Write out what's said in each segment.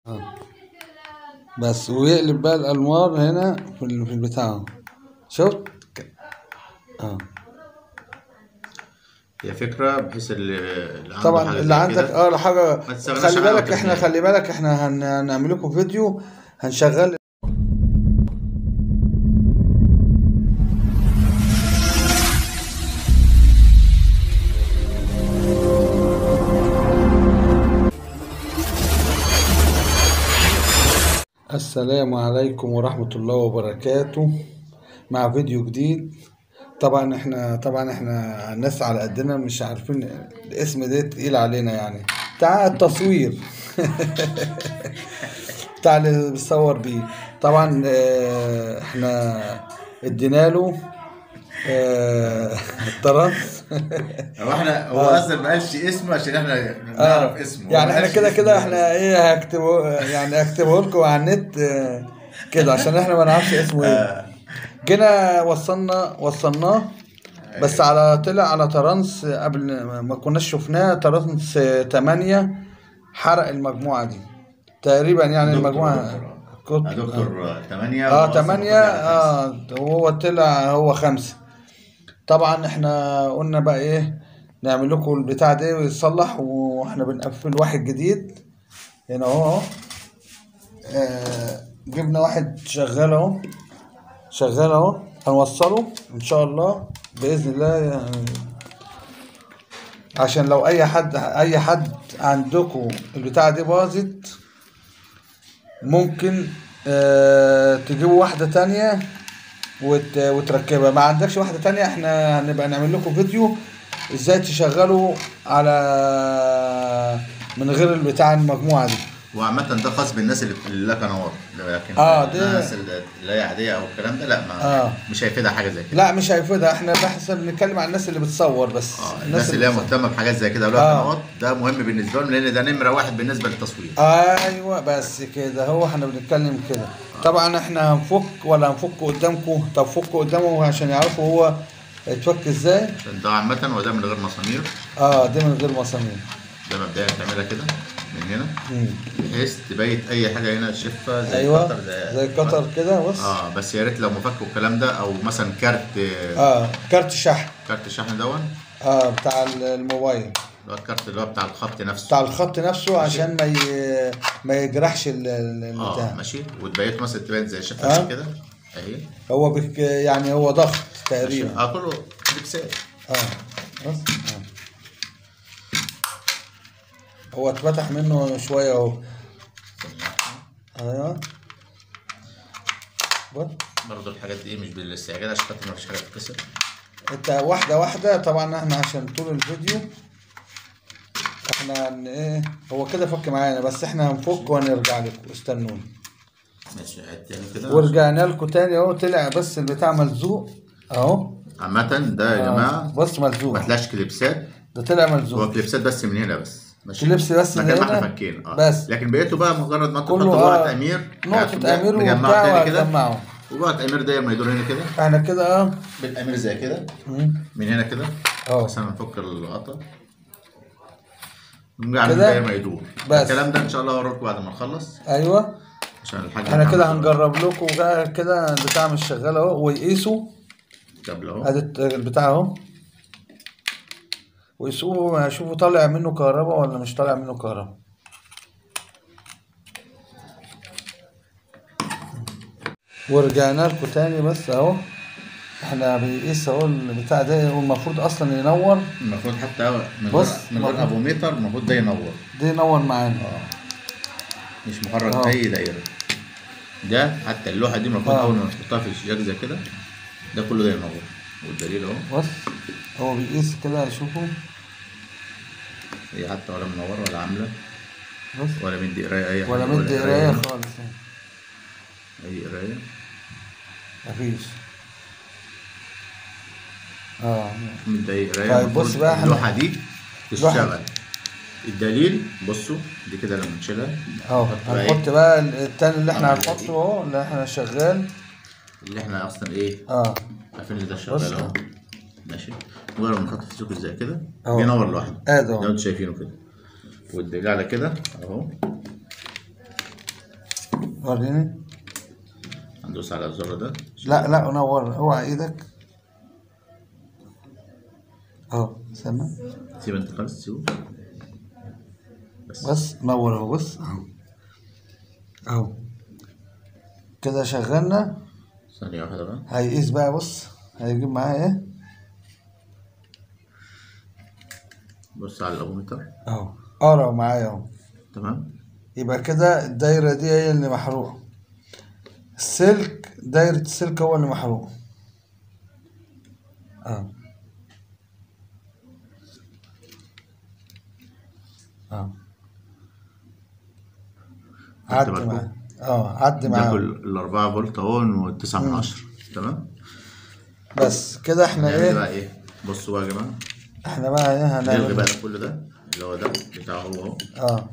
اه بس ويقلب بقى الانوار هنا في البتاع اهو. شفت اه. هي فكرة بحيث اللي عنده طبعا حاجة اللي زي عندك كده حاجه. ما تستغناش خلي عنها بالك احنا وترميها. هنعمل لكم فيديو هنشغل. السلام عليكم ورحمة الله وبركاته مع فيديو جديد. طبعا احنا الناس على قدنا مش عارفين الاسم ده تقيل علينا يعني بتاع التصوير بتاع اللي بيصور بيه. طبعا احنا ادينا له التراث هو اه اصلا ما قالش اسمه عشان احنا نعرف اه اسمه، هو يعني ما احنا قالش كده اسمه كده ده احنا اصلا. ايه هكتبه يعني هكتبه لكم على النت كده عشان احنا ما نعرفش اسمه ايه. آه. جينا وصلناه بس ايوه. على طلع على ترانس قبل ما كناش شفناه ترانس 8. حرق المجموعة دي تقريبا يعني المجموعة كنت دكتور 8 اه وهو اصلا 8 المفروض على 5. وهو طلع هو 5. طبعا احنا قلنا بقى ايه نعمل لكم البتاع ده ويتصلح واحنا بنقفل واحد جديد هنا اهو. جبنا واحد شغال اهو هنوصله ان شاء الله باذن الله يعني عشان لو اي حد عندكم البتاعه دي باظت ممكن تجيبوا واحده تانية وتركبها. ما عندكش واحده تانية احنا هنبقى نعمل لكم فيديو ازاي تشغلوا على من غير البتاع المجموعه دي. وعامة ده خاص بالناس اللي لها قنوات، لكن اه ده الناس اللي هي عادية او الكلام ده لا، ما اه مش هيفيدها حاجة زي كده. لا مش هيفيدها. احنا بحس بنتكلم عن الناس اللي بتصور بس اه، الناس الناس اللي اللي هي بتصور مهتمة بحاجات زي كده ولها اه قنوات ده مهم بالنسبة لهم، لان ده نمرة واحد بالنسبة للتصوير. ايوه بس كده هو احنا بنتكلم كده. طبعا احنا هنفك ولا هنفك قدامكم؟ طب فك قدامه عشان يعرفوا هو يتفك ازاي. عشان ده عامة هو ده من غير مسامير. اه ده من غير مسامير. ده مبدئيا تعملها كده من هنا مم. بحيث تبيت اي حاجه هنا شفه زي ايوه قطر زي زي قطر كده بص. اه، بس يا ريت لو مفك والكلام ده، او مثلا كارت، اه كارت شحن. كارت الشحن دون، اه بتاع الموبايل اللي هو الكارت اللي هو بتاع الخط نفسه. بتاع الخط نفسه ماشي. عشان ما يجرحش اه البتاع. ماشي، وتبيته مثلا تبيت زي شفه زي اه كده اهي. هو يعني هو ضغط ماشي، تقريبا. اه كله كليبسات. اه بس هو اتفتح منه شوية اهو. ايوه بص. برضه الحاجات دي مش بالاستعجال عشان خاطر مفيش حاجه تتكسر. انت واحدة واحدة. طبعا احنا عشان طول الفيديو احنا ايه هو كده فك معانا بس احنا هنفك ونرجع لكم استنوني. ماشي، عد تاني كده عشان ورجعنا لكم تاني اهو. طلع بس البتاع ملزوق اهو. عامة ده يا جماعة بص ملزوق. ما طلعش كليبسات، ده طلع ملزوق. هو كليبسات بس من هنا بس. ماشي، كليبس بس مكان ده ما احنا هنا فكينا بس. لكن بقيته بقى مجرد ما انت تحط كله بورقة امير يعني تقوم نقطة امير مجمعه وبتاع تاني كده. وهتجمعه. وورقة امير داير ما يدور هنا كده احنا كده بالامير زي كده مم. من هنا كده. اه مثلا نفك الغطا نقوم عاملين داير كده ما يدور. بس. الكلام ده ان شاء الله هوريكم بعد ما نخلص ايوه عشان الحاجة احنا هتعمل كده دلوقتي. هنجرب لكم كده البتاع مش شغال اهو ويقيسوا. قبل اهو. ادي البتاع اهو ويسوقوا هشوفوا طالع منه كهرباء ولا مش طالع منه كهرباء. ورجعنا لكم تاني بس اهو. احنا بنقيس اهو البتاع ده والمفروض اصلا ينور. المفروض حتى بص من غير ابوميتر المفروض ده ينور. ده ينور معانا. اه، مش محرك اه اي دايره. ده حتى اللوحه دي المفروض اول ما تحطها في الشجاج زي كده ده كله ده ينور. والدليل اهو. بص هو بيقيس كده شوفوا. هي حتى ولا منوره ولا عامله بص ولا مدي قرايه اي حاجه ولا مدي قرايه هنا. خالص. اي قرايه مفيش. اه مدي اي قرايه. طيب بص المفروض بقى احنا اللوحه دي تشتغل. الدليل بصوا دي كده لما نشيلها اهو نحط بقى هنحط ايه بقى التاني اللي احنا عملنا هنحطه دي اهو اللي احنا شغال. اللي احنا اصلا ايه اه عارفين ان ده بص شغال اهو. ماشي، مجرد ما نحط في سوكت زي كده اهو بينور لوحده ادي زي ما اهو. انتم شايفينه كده. والدليل على كده اهو. وريني. هندوس على الزر ده. لا نور، اوعى ايدك اهو، استنى سيب انت خالص، سيبه بس نور اهو، بص اهو كده شغلنا. ثانية واحدة بقى. هيقيس بقى، بص هيجيب معايا ايه. بص على الأبومتر اهو قرا معايا اهو. تمام. يبقى كده الدايرة دي هي اللي محروقة، السلك دايرة السلك هو اللي محروق. اه عدي معايا، عدي ده معايا كل 4 فولت اهو و9 من 10. تمام. بس كده احنا هنعمل بقى ايه؟ بصوا بقى يا جماعة، احنا بقى ايه نلغي هنعمل بقى كل ده اللي هو ده بتاعه هو اهو.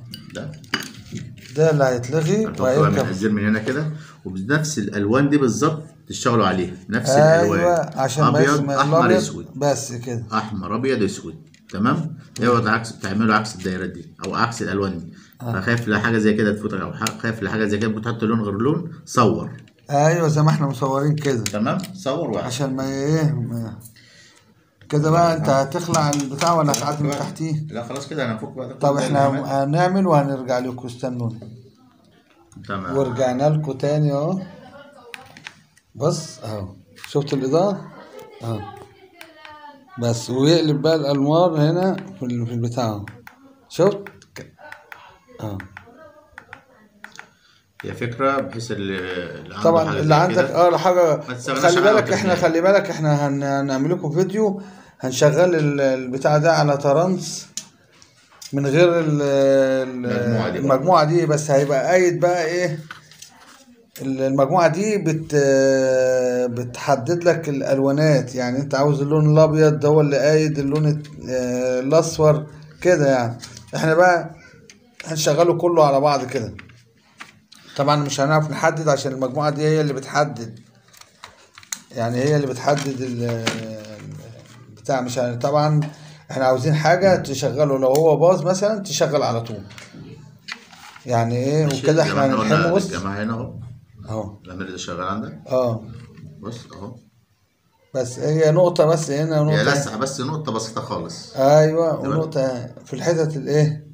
ده اللي هيتلغي هتحطوا بقى من وهيركب. الازير من هنا كده، وبنفس الالوان دي بالظبط تشتغلوا عليها، نفس ايوه الالوان، عشان ابيض احمر الابيض اسود، بس كده. احمر ابيض اسود. تمام. ايوه العكس، بتعملوا عكس الدايرات دي او عكس الالوان دي. فخايف لحاجه زي كده تفوتك، او خايف لحاجه زي كده بتحط لون غير لون، صور. ايوه زي ما احنا مصورين كده. تمام، صور واحد عشان كده بقى. انت هتخلع البتاع ولا هتعدي من تحتيه؟ لا خلاص كده هنفك بقى ده. طب احنا هنعمل وهنرجع لكم، استنوني. تمام. ورجعنا لكم تاني اهو. بص اهو، شفت الاضاءة اهو. بس ويقلب بقى الانوار هنا في البتاع اهو. شفت اهو. هي فكره بحيث اللي عنده طبعا حاجه اللي زي عندك كده حاجه. خلي بالك احنا هنعمل لكم فيديو، هنشغل البتاع ده على ترانس من غير المجموعه دي بس هيبقى قايد بقى ايه. المجموعه دي بتحدد لك الالوانات، يعني انت عاوز اللون الابيض ده هو اللي قايد، اللون الاصفر كده يعني. احنا بقى هنشغله كله على بعض كده. طبعا مش هنعرف نحدد عشان المجموعة دي هي اللي بتحدد، يعني هي اللي بتحدد بتاع. مش طبعا احنا عاوزين حاجة تشغله، لو هو باظ مثلا تشغل على طول يعني ايه. وكده احنا هنلحمه. بص الجماعة هنا اهو العمل ده شغال عندك. بص اهو. بس هي نقطة بس هنا ونقطة، هي لسعة بس نقطة بسيطة خالص. ايوه ونقطة في الحتت الايه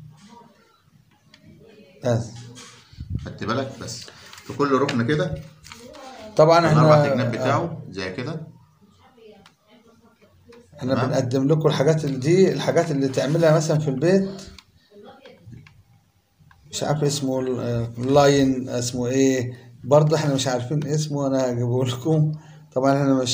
بس. خدت بالك بس في كل ركن كده. طبعا احنا الاربع جناب بتاعه زي كده. احنا بنقدم لكم الحاجات دي، الحاجات اللي تعملها مثلا في البيت. مش عارف اسمه لاين، اسمه ايه برضه احنا مش عارفين اسمه، انا هجيبه لكم. طبعا انا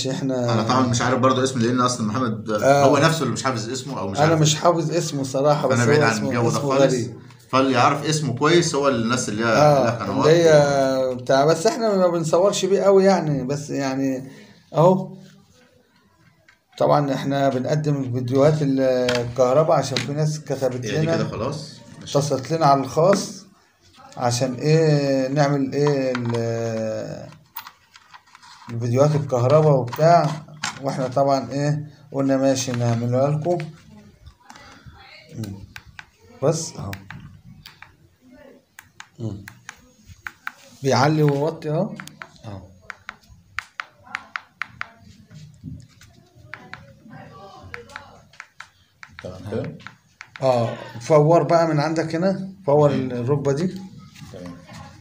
طبعا مش عارف برضه اسمه، لان اصلا محمد هو نفسه اللي مش حافظ اسمه او مش عارف. انا مش حافظ اسمه صراحه، بس انا بعيد هو عن الجو ده اسمه خالص. غريب. فاللي يعرف اسمه كويس هو الناس اللي هي اللي هي بتاع. بس احنا ما بنصورش بيه قوي يعني، بس يعني اهو. طبعا احنا بنقدم فيديوهات الكهرباء عشان في ناس كتبت لنا كده خلاص اتصلت لنا على الخاص عشان ايه نعمل ايه الفيديوهات الكهرباء وبتاع. واحنا طبعا ايه قلنا ماشي نعملها لكم. بس اهو بيعلي ويوطي اهو. تمام كده. فور بقى من عندك هنا، فور الركبه دي. تمام.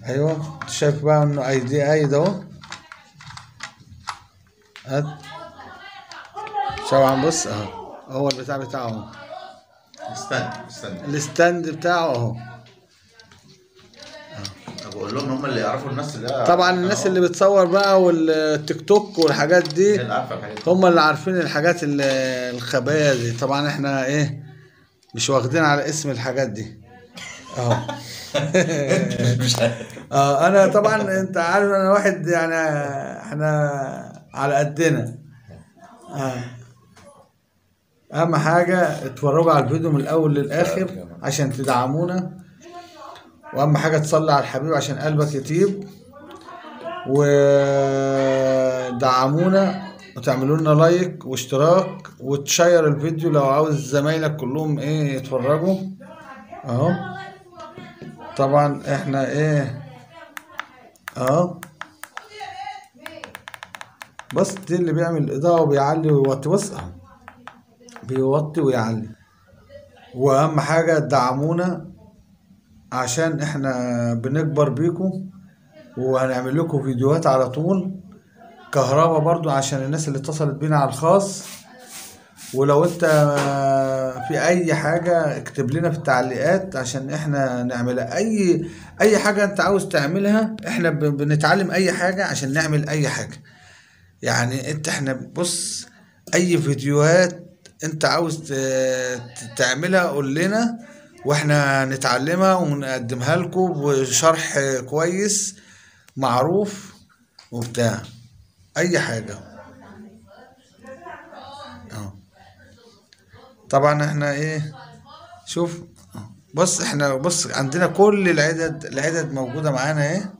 ايوه انت شايف بقى انه قايد اهو. هات طبعا. بص اهو هو البتاع بتاعه اهو. استنى الستاند بتاعه اهو. بقول لهم هم اللي يعرفوا، الناس اللي طبعا الناس اللي بتصور بقى والتيك توك والحاجات دي هم اللي عارفين الحاجات الخبايا دي. طبعا احنا ايه مش واخدين على اسم الحاجات دي اهو. انا طبعا انت عارف انا واحد يعني احنا على قدنا. اهم حاجة اتفرجوا على الفيديو من الاول للاخر عشان تدعمونا، واهم حاجة تصلي على الحبيب عشان قلبك يطيب، ودعمونا وتعملوا لنا لايك واشتراك وتشير الفيديو لو عاوز زمايلك كلهم ايه يتفرجوا اهو. طبعا احنا ايه اه بص دي اللي بيعمل اضاءة وبيعلي ويوطي، بص اهو بيوطي ويعلي. واهم حاجة تدعمونا عشان احنا بنكبر بيكم، وهنعمل لكم فيديوهات على طول. كهربا برضو عشان الناس اللي اتصلت بينا على الخاص. ولو انت في اي حاجة اكتب لنا في التعليقات عشان احنا نعملها. اي حاجة انت عاوز تعملها احنا بنتعلم اي حاجة عشان نعمل اي حاجة. يعني احنا بص اي فيديوهات انت عاوز تعملها قول لنا، واحنا نتعلمها ونقدمها لكم بشرح كويس معروف وبتاع اي حاجة. اه طبعا احنا ايه شوف بص احنا بص عندنا كل العدد موجودة معانا ايه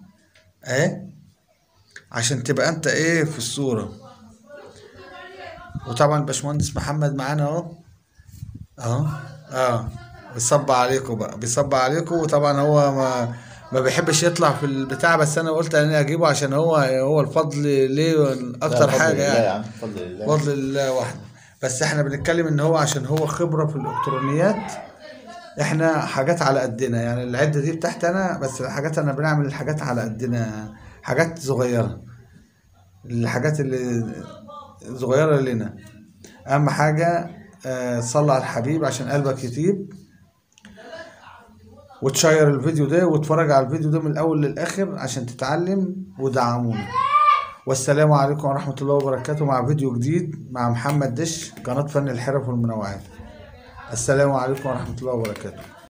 اهي عشان تبقى انت ايه في الصورة. وطبعا الباشمهندس محمد معانا اهو اهو اه بيصب عليكم بقى، بيصب عليكم. وطبعا هو ما بيحبش يطلع في البتاع، بس انا قلت انا اجيبه عشان هو الفضل ليه اكتر حاجة لله يا يعني. عم، بفضل الله. بفضل الله وحده. بس احنا بنتكلم ان هو عشان هو خبرة في الالكترونيات، احنا حاجات على قدنا. يعني العدة دي بتاعت انا بس، الحاجات انا بنعمل الحاجات على قدنا، حاجات صغيرة، الحاجات اللي صغيرة لنا. اهم حاجة صلي على الحبيب عشان قلبك يطيب، وتشير الفيديو ده وتتفرج على الفيديو ده من الاول للاخر عشان تتعلم. ودعمونا. والسلام عليكم ورحمة الله وبركاته مع فيديو جديد مع محمد دش، قناة فن الحرف والمنوعات. السلام عليكم ورحمة الله وبركاته.